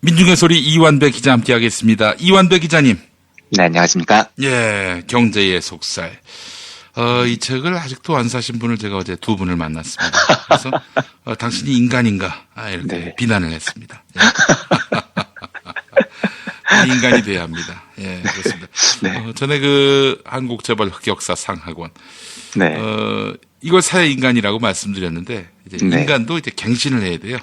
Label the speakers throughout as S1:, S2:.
S1: 민중의 소리 이완배 기자 함께하겠습니다. 이완배 기자님.
S2: 네, 안녕하십니까.
S1: 예, 경제의 속살. 이 책을 아직도 안 사신 분을 제가 어제 두 분을 만났습니다. 그래서 당신이 인간인가 이렇게
S2: 네.
S1: 비난을 했습니다. 예. 인간이 돼야 합니다. 예, 그렇습니다.
S2: 네.
S1: 전에 그 한국재벌 흑역사 상학원.
S2: 네.
S1: 이걸 사회인간이라고 말씀드렸는데, 이제
S2: 네.
S1: 인간도 이제 갱신을 해야 돼요.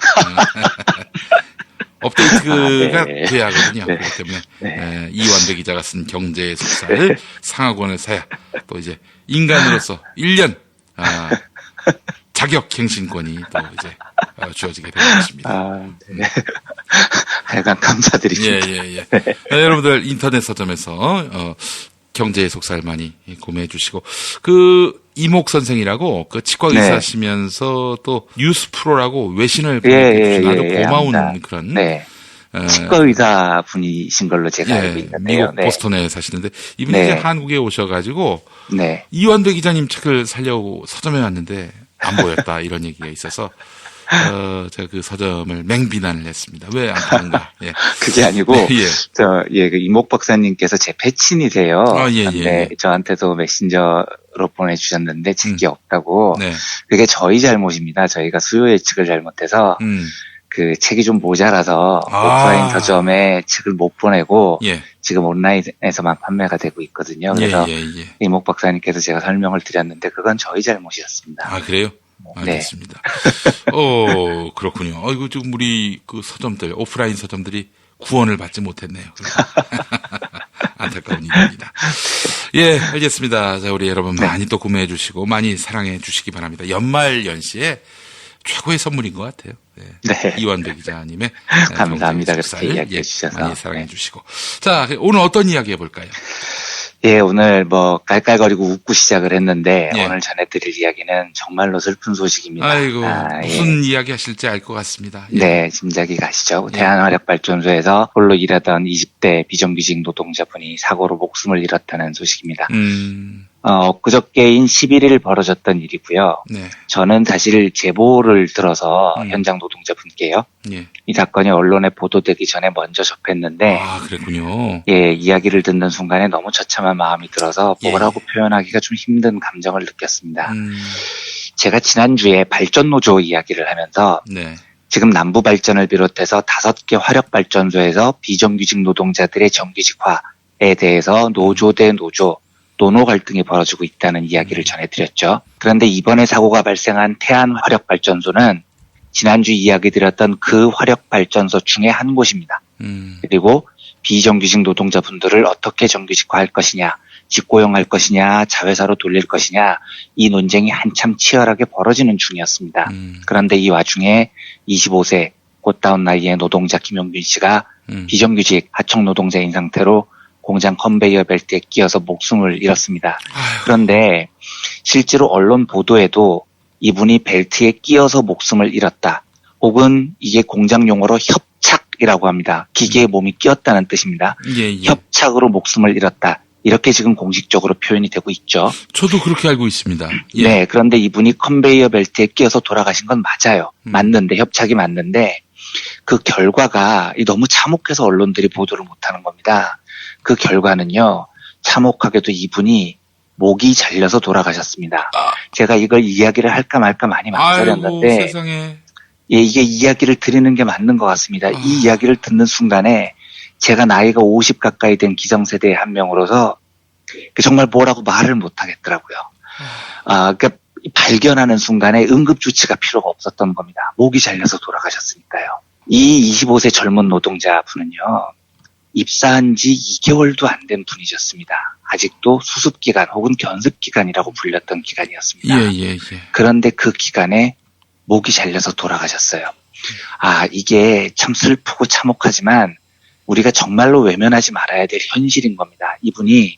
S1: 업데이트가
S2: 네.
S1: 돼야 하거든요.
S2: 네.
S1: 그렇기 때문에
S2: 네.
S1: 이완배 기자가 쓴 경제의 속살을 상학원을 사야 또 이제 인간으로서 1년 자격 갱신권이 또 이제 주어지게 되는 것입니다.
S2: 네. 하여간 감사드립니다.
S1: 예. 여러분들 인터넷 서점에서 경제의 속살 많이 구매해 주시고 이목 선생이라고 치과 의사시면서 또 뉴스 프로라고 외신을 보내주신 아주 고마운
S2: 합니다.
S1: 그런
S2: 네. 치과 의사 분이신 걸로 제가 알고 있는데요.
S1: 미국
S2: 네.
S1: 보스턴에 사시는데 이분이 이제 한국에 오셔가지고
S2: 네.
S1: 이완배 기자님 책을 사려고 서점에 왔는데 안 보였다 이런 얘기가 있어서 제가 그 서점을 맹비난을 했습니다. 왜 안 파는가? 예.
S2: 그게 아니고 그 이목 박사님께서 제 패친이세요. 네, 저한테도 메신저로 보내주셨는데 책이 없다고.
S1: 네.
S2: 그게 저희 잘못입니다. 저희가 수요 예측을 잘못해서 그 책이 좀 모자라서 오프라인 서점에 책을 못 보내고 지금 온라인에서만 판매가 되고 있거든요. 그래서 이목 박사님께서 제가 설명을 드렸는데 그건 저희 잘못이었습니다.
S1: 아, 그래요? 알겠습니다. 그렇군요. 이거 지금 우리 그 서점들, 오프라인 서점들이 구원을 받지 못했네요. 안타까운 일입니다. 예, 알겠습니다. 자, 우리 여러분 많이 또 구매해 주시고 많이 사랑해 주시기 바랍니다. 연말 연시에 최고의 선물인 것 같아요. 네. 이완배 기자님의
S2: 감사합니다. 그렇게 이야기해 주셔서
S1: 많이 사랑해 주시고. 자, 오늘 어떤 이야기 해볼까요?
S2: 예, 오늘 깔깔거리고 웃고 시작을 했는데 오늘 전해드릴 이야기는 정말로 슬픈 소식입니다.
S1: 아이고, 무슨 이야기 하실지 알 것 같습니다.
S2: 네, 짐작이 가시죠. 대한화력발전소에서 홀로 일하던 20대 비정규직 노동자분이 사고로 목숨을 잃었다는 소식입니다. 그저께인 11일 벌어졌던 일이고요.
S1: 네.
S2: 저는 사실 제보를 들어서 현장 노동자분께요. 이 사건이 언론에 보도되기 전에 먼저 접했는데.
S1: 아, 그랬군요.
S2: 예, 이야기를 듣는 순간에 너무 처참한 마음이 들어서 뭐라고 표현하기가 좀 힘든 감정을 느꼈습니다. 제가 지난주에 발전노조 이야기를 하면서 지금 남부발전을 비롯해서 5개 화력발전소에서 비정규직 노동자들의 정규직화에 대해서 노조 대 노조, 노노 갈등이 벌어지고 있다는 이야기를 전해드렸죠. 그런데 이번에 사고가 발생한 태안화력발전소는 지난주 이야기 드렸던 그 화력발전소 중에 한 곳입니다. 그리고 비정규직 노동자분들을 어떻게 정규직화할 것이냐, 직고용할 것이냐, 자회사로 돌릴 것이냐, 이 논쟁이 한참 치열하게 벌어지는 중이었습니다. 그런데 이 와중에 25세 곧다운 나이의 노동자 김용균 씨가 비정규직 하청 노동자인 상태로 공장 컨베이어 벨트에 끼어서 목숨을 잃었습니다. 그런데 실제로 언론 보도에도 이분이 벨트에 끼어서 목숨을 잃었다. 혹은 이게 공장 용어로 협착이라고 합니다. 기계에 몸이 끼었다는 뜻입니다. 협착으로 목숨을 잃었다. 이렇게 지금 공식적으로 표현이 되고 있죠.
S1: 저도 그렇게 알고 있습니다.
S2: 네, 그런데 이분이 컨베이어 벨트에 끼어서 돌아가신 건 맞아요. 맞는데, 협착이 맞는데 그 결과가 너무 참혹해서 언론들이 보도를 못하는 겁니다. 그 결과는요, 참혹하게도 이분이 목이 잘려서 돌아가셨습니다. 제가 이걸 이야기를 할까 말까 많이 망설였는데, 이게 이야기를 드리는 게 맞는 것 같습니다. 이 이야기를 듣는 순간에 제가 나이가 50 가까이 된 기성세대의 한 명으로서 정말 뭐라고 말을 못 하겠더라고요. 그러니까 발견하는 순간에 응급조치가 필요가 없었던 겁니다. 목이 잘려서 돌아가셨으니까요. 이 25세 젊은 노동자분은요, 입사한 지 2개월도 안 된 분이셨습니다. 아직도 수습기간 혹은 견습기간이라고 불렸던 기간이었습니다. 그런데 그 기간에 목이 잘려서 돌아가셨어요. 이게 참 슬프고 참혹하지만 우리가 정말로 외면하지 말아야 될 현실인 겁니다. 이분이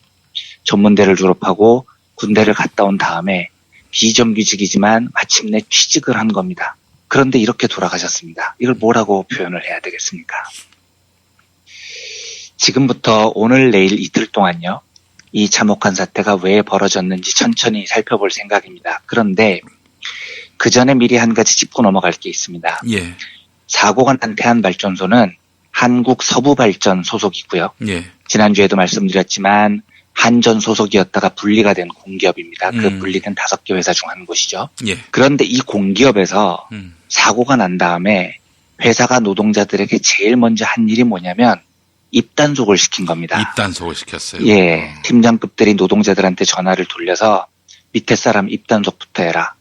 S2: 전문대를 졸업하고 군대를 갔다 온 다음에 비정규직이지만 마침내 취직을 한 겁니다. 그런데 이렇게 돌아가셨습니다. 이걸 뭐라고 표현을 해야 되겠습니까? 지금부터 오늘 내일 이틀 동안요, 이 참혹한 사태가 왜 벌어졌는지 천천히 살펴볼 생각입니다. 그런데 그 전에 미리 한 가지 짚고 넘어갈 게 있습니다. 사고가 난 태안발전소는 한국서부발전 소속이고요.
S1: 예.
S2: 지난주에도 말씀드렸지만 한전 소속이었다가 분리가 된 공기업입니다. 그 분리된 5개 회사 중 한 곳이죠.
S1: 예.
S2: 그런데 이 공기업에서 사고가 난 다음에 회사가 노동자들에게 제일 먼저 한 일이 뭐냐면 입단속을 시킨 겁니다.
S1: 입단속을 시켰어요.
S2: 예. 팀장급들이 노동자들한테 전화를 돌려서 밑에 사람 입단속부터 해라.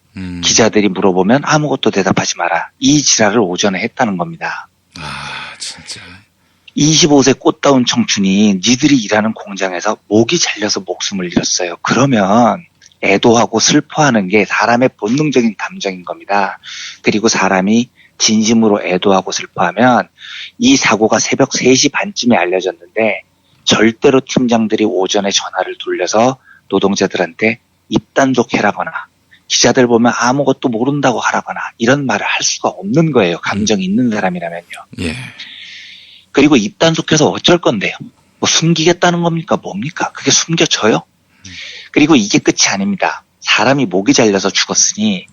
S2: 기자들이 물어보면 아무것도 대답하지 마라. 이 지랄을 오전에 했다는 겁니다.
S1: 아, 진짜.
S2: 25세 꽃다운 청춘이 니들이 일하는 공장에서 목이 잘려서 목숨을 잃었어요. 그러면 애도하고 슬퍼하는 게 사람의 본능적인 감정인 겁니다. 그리고 사람이 진심으로 애도하고 슬퍼하면 이 사고가 새벽 3시 반쯤에 알려졌는데 절대로 팀장들이 오전에 전화를 돌려서 노동자들한테 입단속해라거나 기자들 보면 아무것도 모른다고 하라거나 이런 말을 할 수가 없는 거예요. 감정이 있는 사람이라면요.
S1: 예.
S2: 그리고 입단속해서 어쩔 건데요. 뭐 숨기겠다는 겁니까? 뭡니까? 그게 숨겨져요? 그리고 이게 끝이 아닙니다. 사람이 목이 잘려서 죽었으니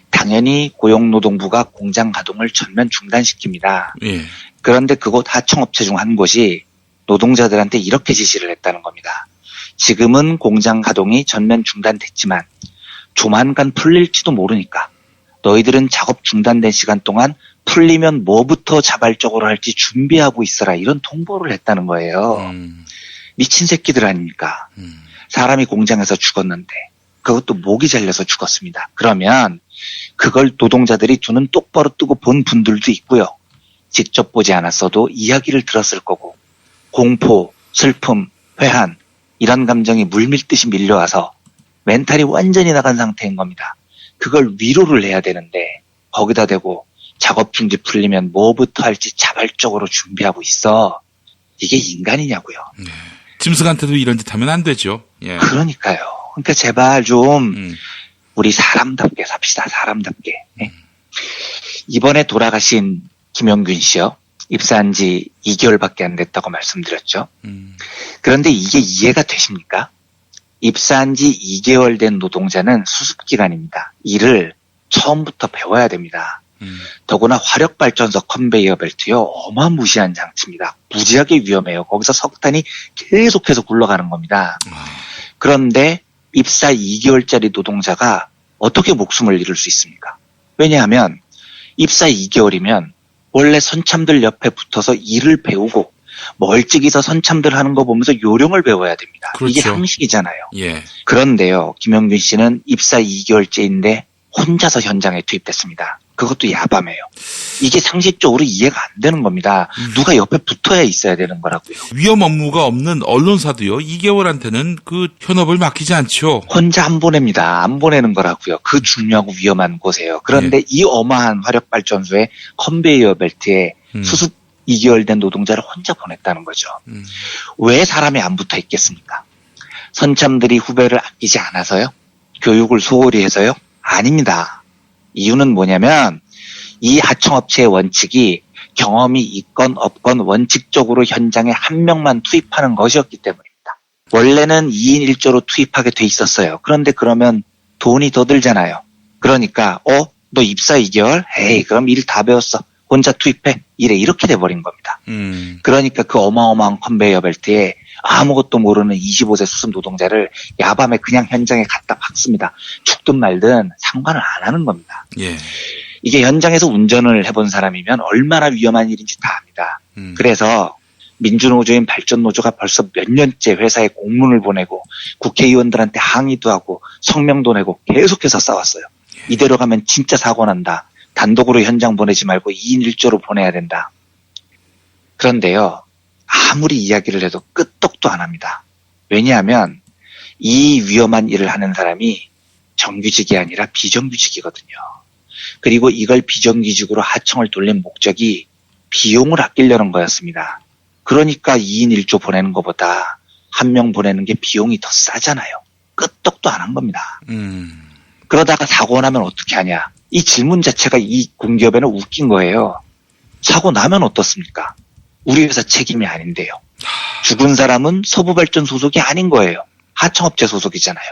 S2: 당연히 고용노동부가 공장 가동을 전면 중단시킵니다.
S1: 예.
S2: 그런데 그곳 하청업체 중 한 곳이 노동자들한테 이렇게 지시를 했다는 겁니다. 지금은 공장 가동이 전면 중단됐지만 조만간 풀릴지도 모르니까 너희들은 작업 중단된 시간 동안 풀리면 뭐부터 자발적으로 할지 준비하고 있어라. 이런 통보를 했다는 거예요. 미친 새끼들 아닙니까? 사람이 공장에서 죽었는데 그것도 목이 잘려서 죽었습니다. 그러면 그걸 노동자들이 두 눈 똑바로 뜨고 본 분들도 있고요. 직접 보지 않았어도 이야기를 들었을 거고 공포, 슬픔, 회한 이런 감정이 물밀듯이 밀려와서 멘탈이 완전히 나간 상태인 겁니다. 그걸 위로를 해야 되는데 거기다 대고 작업 중지 풀리면 뭐부터 할지 자발적으로 준비하고 있어. 이게 인간이냐고요.
S1: 네. 짐승한테도 이런 짓 하면 안 되죠. 예.
S2: 그러니까요. 그러니까 제발 좀 우리 사람답게 삽시다. 사람답게. 네. 이번에 돌아가신 김영균 씨요. 입사한 지 2개월밖에 안 됐다고 말씀드렸죠. 그런데 이게 이해가 되십니까? 입사한 지 2개월 된 노동자는 수습기간입니다. 일을 처음부터 배워야 됩니다. 더구나 화력발전소 컨베이어 벨트요. 어마무시한 장치입니다. 무지하게 위험해요. 거기서 석탄이 계속해서 굴러가는 겁니다. 그런데 입사 2개월짜리 노동자가 어떻게 목숨을 잃을 수 있습니까? 왜냐하면 입사 2개월이면 원래 선참들 옆에 붙어서 일을 배우고 멀찍이서 선참들 하는 거 보면서 요령을 배워야 됩니다.
S1: 그렇죠.
S2: 이게 상식이잖아요.
S1: 예.
S2: 그런데요. 김영균 씨는 입사 2개월째인데 혼자서 현장에 투입됐습니다. 그것도 야밤에요. 이게 상식적으로 이해가 안 되는 겁니다. 누가 옆에 붙어야 있어야 되는 거라고요.
S1: 위험 업무가 없는 언론사도요. 2개월한테는 그 현업을 맡기지 않죠.
S2: 혼자 안 보냅니다. 안 보내는 거라고요. 그 중요하고 위험한 곳에요. 그런데 이 어마한 화력발전소의 컨베이어 벨트에 수습 2개월 된 노동자를 혼자 보냈다는 거죠. 왜 사람이 안 붙어 있겠습니까? 선참들이 후배를 아끼지 않아서요? 교육을 소홀히 해서요? 아닙니다. 이유는 뭐냐면 이 하청업체의 원칙이 경험이 있건 없건 원칙적으로 현장에 한 명만 투입하는 것이었기 때문입니다. 원래는 2인 1조로 투입하게 돼 있었어요. 그런데 그러면 돈이 더 들잖아요. 그러니까 너 입사 2개월? 에이 그럼 일 다 배웠어. 혼자 투입해. 이렇게 돼버린 겁니다. 그러니까 그 어마어마한 컨베이어 벨트에 아무것도 모르는 25세 수습 노동자를 야밤에 그냥 현장에 갖다 박습니다. 죽든 말든 상관을 안 하는 겁니다.
S1: 예.
S2: 이게 현장에서 운전을 해본 사람이면 얼마나 위험한 일인지 다 압니다. 그래서 민주노조인 발전노조가 벌써 몇 년째 회사에 공문을 보내고 국회의원들한테 항의도 하고 성명도 내고 계속해서 싸웠어요. 이대로 가면 진짜 사고 난다. 단독으로 현장 보내지 말고 2인 1조로 보내야 된다. 그런데요. 아무리 이야기를 해도 끄떡도 안 합니다. 왜냐하면 이 위험한 일을 하는 사람이 정규직이 아니라 비정규직이거든요. 그리고 이걸 비정규직으로 하청을 돌린 목적이 비용을 아끼려는 거였습니다. 그러니까 2인 1조 보내는 것보다 한 명 보내는 게 비용이 더 싸잖아요. 끄떡도 안 한 겁니다. 그러다가 사고 나면 어떻게 하냐. 이 질문 자체가 이 공기업에는 웃긴 거예요. 사고 나면 어떻습니까? 우리 회사 책임이 아닌데요. 죽은 사람은 서부발전 소속이 아닌 거예요. 하청업체 소속이잖아요.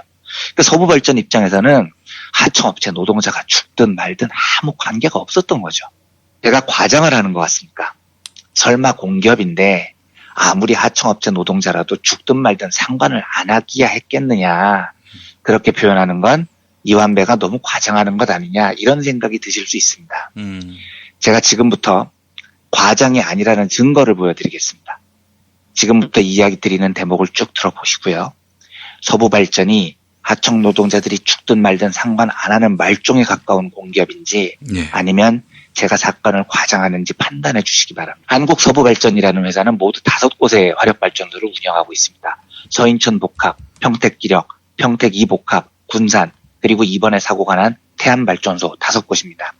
S2: 그러니까 서부발전 입장에서는 하청업체 노동자가 죽든 말든 아무 관계가 없었던 거죠. 제가 과장을 하는 것 같습니까? 설마 공기업인데 아무리 하청업체 노동자라도 죽든 말든 상관을 안 하기야 했겠느냐. 그렇게 표현하는 건 이완배가 너무 과장하는 것 아니냐 이런 생각이 드실 수 있습니다. 제가 지금부터 과장이 아니라는 증거를 보여드리겠습니다. 지금부터 이야기 드리는 대목을 쭉 들어보시고요. 서부발전이 하청 노동자들이 죽든 말든 상관 안 하는 말종에 가까운 공기업인지
S1: 예.
S2: 아니면 제가 사건을 과장하는지 판단해 주시기 바랍니다. 한국서부발전이라는 회사는 모두 5곳의 화력발전소를 운영하고 있습니다. 서인천 복합, 평택기력, 평택 이복합, 군산, 그리고 이번에 사고가 난 태안발전소 5곳입니다.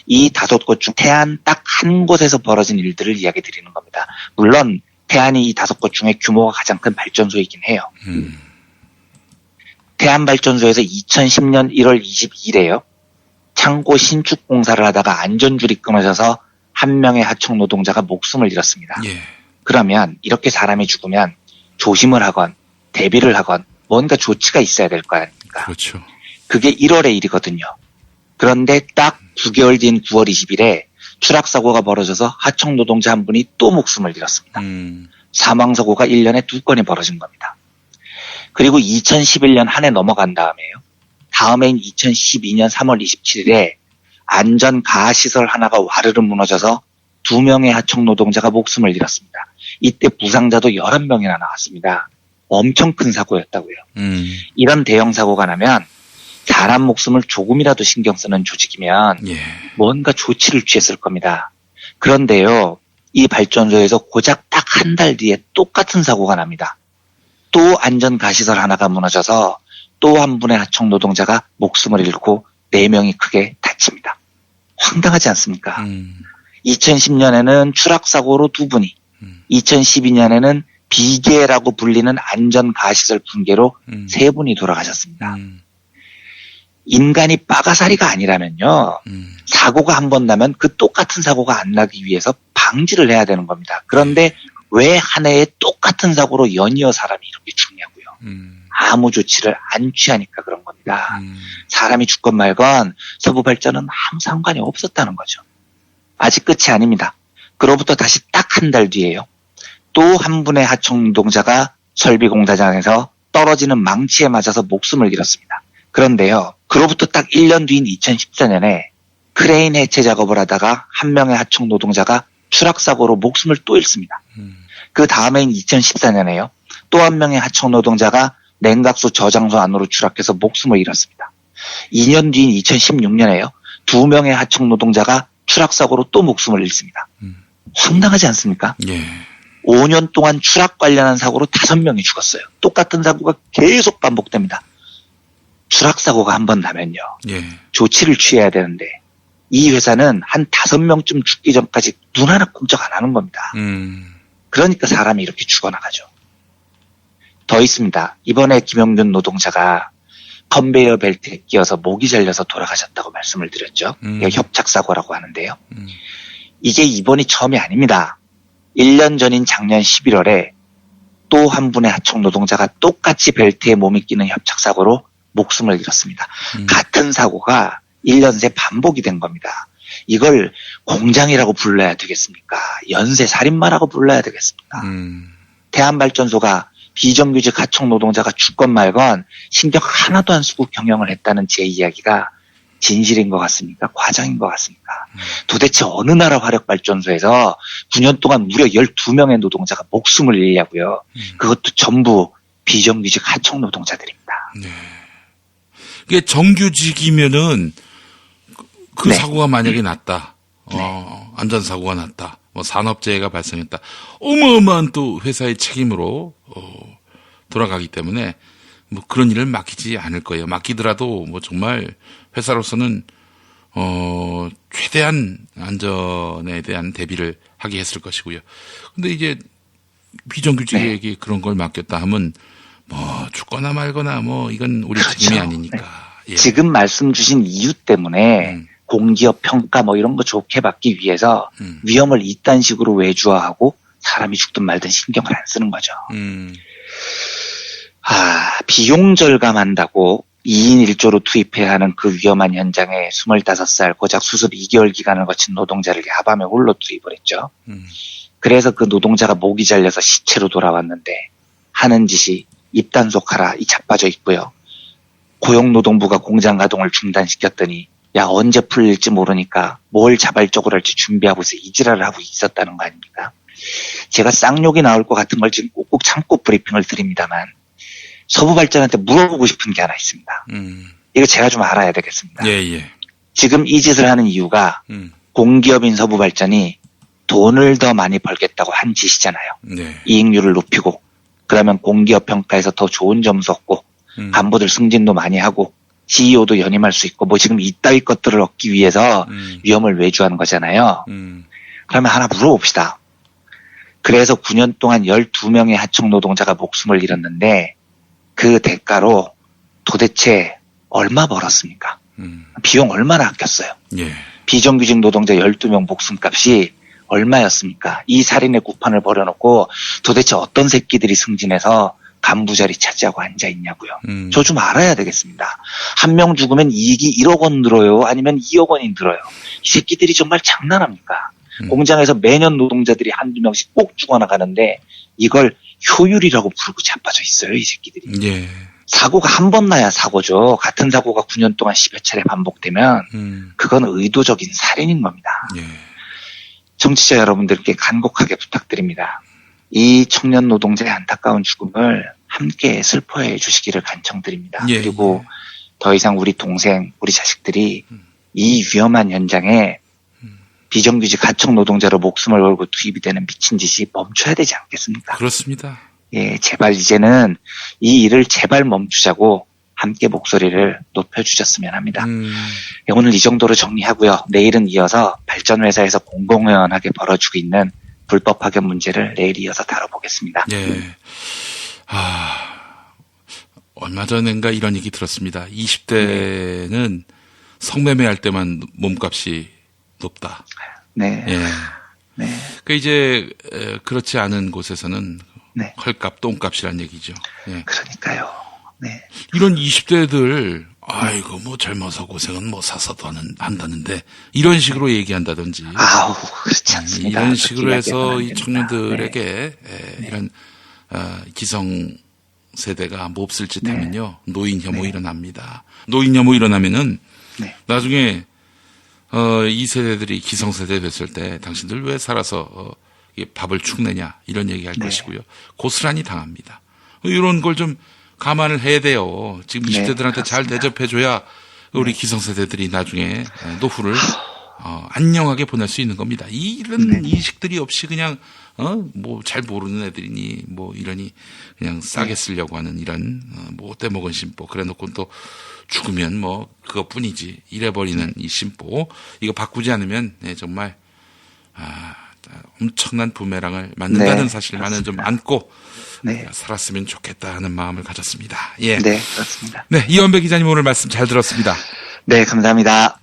S2: 이 5곳 중 태안 딱 한 곳에서 벌어진 일들을 이야기 드리는 겁니다. 물론 태안이 이 5곳 중에 규모가 가장 큰 발전소이긴 해요. 태안발전소에서 2010년 1월 22일에요. 창고 신축 공사를 하다가 안전줄이 끊어져서 한 명의 하청 노동자가 목숨을 잃었습니다.
S1: 예.
S2: 그러면 이렇게 사람이 죽으면 조심을 하건 대비를 하건 뭔가 조치가 있어야 될 거 아닙니까?
S1: 그렇죠.
S2: 그게 1월의 일이거든요. 그런데 딱 9개월 뒤인 9월 20일에 추락사고가 벌어져서 하청 노동자 한 분이 또 목숨을 잃었습니다. 사망사고가 1년에 2건이 벌어진 겁니다. 그리고 2011년 한 해 넘어간 다음에요. 다음해인 2012년 3월 27일에 안전 가시설 하나가 와르르 무너져서 2명의 하청 노동자가 목숨을 잃었습니다. 이때 부상자도 11명이나 나왔습니다. 엄청 큰 사고였다고요. 이런 대형 사고가 나면 사람 목숨을 조금이라도 신경 쓰는 조직이면
S1: 예.
S2: 뭔가 조치를 취했을 겁니다. 그런데요, 이 발전소에서 고작 딱 한 달 뒤에 똑같은 사고가 납니다. 또 안전 가시설 하나가 무너져서 또 한 분의 하청 노동자가 목숨을 잃고 4명이 크게 다칩니다. 황당하지 않습니까? 2010년에는 추락사고로 2분이, 2012년에는 비계라고 불리는 안전 가시설 붕괴로 3분이 돌아가셨습니다. 인간이 빠가사리가 아니라면요, 사고가 한 번 나면 그 똑같은 사고가 안 나기 위해서 방지를 해야 되는 겁니다. 그런데 왜 한 해에 똑같은 사고로 연이어 사람이 이렇게 죽냐고요. 아무 조치를 안 취하니까 그런 겁니다. 사람이 죽건 말건 서부발전은 아무 상관이 없었다는 거죠. 아직 끝이 아닙니다. 그로부터 다시 딱 한 달 뒤에요. 또 한 분의 하청 노동자가 설비공사장에서 떨어지는 망치에 맞아서 목숨을 잃었습니다. 그런데요, 그로부터 딱 1년 뒤인 2014년에 크레인 해체 작업을 하다가 한 명의 하청 노동자가 추락사고로 목숨을 또 잃습니다. 그 다음해인 2014년에요. 또 한 명의 하청 노동자가 냉각수 저장소 안으로 추락해서 목숨을 잃었습니다. 2년 뒤인 2016년에요. 2명의 하청 노동자가 추락사고로 또 목숨을 잃습니다. 황당하지 않습니까?
S1: 예.
S2: 5년 동안 추락 관련한 사고로 5명이 죽었어요. 똑같은 사고가 계속 반복됩니다. 추락사고가 한 번 나면요.
S1: 예.
S2: 조치를 취해야 되는데 이 회사는 한 5명쯤 죽기 전까지 눈 하나 꼼짝 안 하는 겁니다. 그러니까 사람이 이렇게 죽어나가죠. 더 있습니다. 이번에 김영균 노동자가 컨베이어 벨트에 끼어서 목이 잘려서 돌아가셨다고 말씀을 드렸죠. 이게 협착사고라고 하는데요. 이게 이번이 처음이 아닙니다. 1년 전인 작년 11월에 또 한 분의 하청 노동자가 똑같이 벨트에 몸이 끼는 협착사고로 목숨을 잃었습니다. 같은 사고가 1년 새 반복이 된 겁니다. 이걸 공장이라고 불러야 되겠습니까? 연쇄 살인마라고 불러야 되겠습니까? 태안발전소가 비정규직 하청 노동자가 죽건 말건 신경 하나도 안 쓰고 경영을 했다는 제 이야기가 진실인 것 같습니까? 과장인 것 같습니까? 도대체 어느 나라 화력발전소에서 9년 동안 무려 12명의 노동자가 목숨을 잃냐고요. 그것도 전부 비정규직 하청 노동자들입니다.
S1: 네. 이게 정규직이면은 그
S2: 네.
S1: 사고가 만약에 났다. 안전사고가 났다. 뭐 산업재해가 발생했다. 어마어마한 또 회사의 책임으로 돌아가기 때문에 뭐 그런 일을 맡기지 않을 거예요. 맡기더라도 뭐 정말 회사로서는 최대한 안전에 대한 대비를 하게 했을 것이고요. 근데 이제 비정규직에게 그런 걸 맡겼다 하면 뭐 죽거나 말거나 뭐 이건 우리
S2: 그렇죠.
S1: 책임이 아니니까. 예.
S2: 지금 말씀 주신 이유 때문에 공기업 평가 뭐 이런 거 좋게 받기 위해서 위험을 이딴 식으로 외주화하고 사람이 죽든 말든 신경을 안 쓰는 거죠. 비용 절감한다고 2인 1조로 투입해야 하는 그 위험한 현장에 25살 고작 수습 2개월 기간을 거친 노동자를 야밤에 홀로 투입을 했죠. 그래서 그 노동자가 목이 잘려서 시체로 돌아왔는데 하는 짓이 입단속하라 이 자빠져 있고요. 고용노동부가 공장 가동을 중단시켰더니 야 언제 풀릴지 모르니까 뭘 자발적으로 할지 준비하고 있어 이 지랄을 하고 있었다는 거 아닙니까? 제가 쌍욕이 나올 것 같은 걸 지금 꼭꼭 참고 브리핑을 드립니다만 서부발전한테 물어보고 싶은 게 하나 있습니다. 이거 제가 좀 알아야 되겠습니다.
S1: 예.
S2: 지금 이 짓을 하는 이유가 공기업인 서부발전이 돈을 더 많이 벌겠다고 한 짓이잖아요.
S1: 네.
S2: 이익률을 높이고 그러면 공기업 평가에서 더 좋은 점수 얻고 간부들 승진도 많이 하고 CEO도 연임할 수 있고 뭐 지금 이따위 것들을 얻기 위해서 위험을 외주하는 거잖아요. 그러면 하나 물어봅시다. 그래서 9년 동안 12명의 하청 노동자가 목숨을 잃었는데 그 대가로 도대체 얼마 벌었습니까? 비용 얼마나 아꼈어요?
S1: 예.
S2: 비정규직 노동자 12명 목숨값이 얼마였습니까? 이 살인의 구판을 벌여놓고 도대체 어떤 새끼들이 승진해서 간부 자리 차지하고 앉아있냐고요. 저 좀 알아야 되겠습니다. 한 명 죽으면 이익이 1억 원 늘어요? 아니면 2억 원이 늘어요? 이 새끼들이 정말 장난합니까? 공장에서 매년 노동자들이 한두 명씩 꼭 죽어나가는데 이걸 효율이라고 부르고 자빠져 있어요. 이 새끼들이.
S1: 예.
S2: 사고가 한 번 나야 사고죠. 같은 사고가 9년 동안 10여 차례 반복되면 그건 의도적인 살인인 겁니다.
S1: 예.
S2: 정치자 여러분들께 간곡하게 부탁드립니다. 이 청년 노동자의 안타까운 죽음을 함께 슬퍼해 주시기를 간청드립니다.
S1: 예,
S2: 그리고 더 이상 우리 동생, 우리 자식들이 이 위험한 현장에 비정규직 하청 노동자로 목숨을 걸고 투입이 되는 미친 짓이 멈춰야 되지 않겠습니까?
S1: 그렇습니다.
S2: 예, 제발 이제는 이 일을 제발 멈추자고 함께 목소리를 높여주셨으면 합니다. 예, 오늘 이 정도로 정리하고요. 내일은 이어서 발전회사에서 공공연하게 벌어지고 있는 불법 파견 문제를 내일 이어서 다뤄보겠습니다.
S1: 예. 얼마 전인가 이런 얘기 들었습니다. 20대는 성매매할 때만 몸값이 높다.
S2: 네.
S1: 예.
S2: 네.
S1: 그 이제 그렇지 않은 곳에서는
S2: 네.
S1: 헐값, 똥값이란 얘기죠. 예.
S2: 그러니까요. 네.
S1: 이런 20대들 아이고 뭐 젊어서 고생은 뭐 사서도 한다는데 이런 식으로 얘기한다든지
S2: 아우 그렇지 않습니다.
S1: 이런 식으로 해서 이
S2: 됩니다.
S1: 청년들에게 이런 기성 세대가 몹쓸 짓 하면요 노인 혐오 일어납니다. 노인 혐오 일어나면은 나중에 이 세대들이 기성 세대 됐을 때 당신들 왜 살아서 밥을 축내냐 이런 얘기할 것이고요. 고스란히 당합니다. 이런 걸 좀 감안을 해야 돼요. 지금 20대들한테 잘 대접해줘야 우리 기성세대들이 나중에 노후를 안녕하게 보낼 수 있는 겁니다. 이런 인식들이 없이 그냥 뭐 잘 모르는 애들이니 뭐 이러니 그냥 싸게 쓰려고 하는 이런 뭐 떼먹은 심보 그래놓고 또 죽으면 뭐 그것뿐이지 이래버리는 이 심보 이거 바꾸지 않으면 정말 엄청난 부메랑을 맞는다는 사실만은 좀 안고 살았으면 좋겠다 하는 마음을 가졌습니다. 예.
S2: 네, 그렇습니다.
S1: 네, 이원배 기자님 오늘 말씀 잘 들었습니다.
S2: 네, 감사합니다.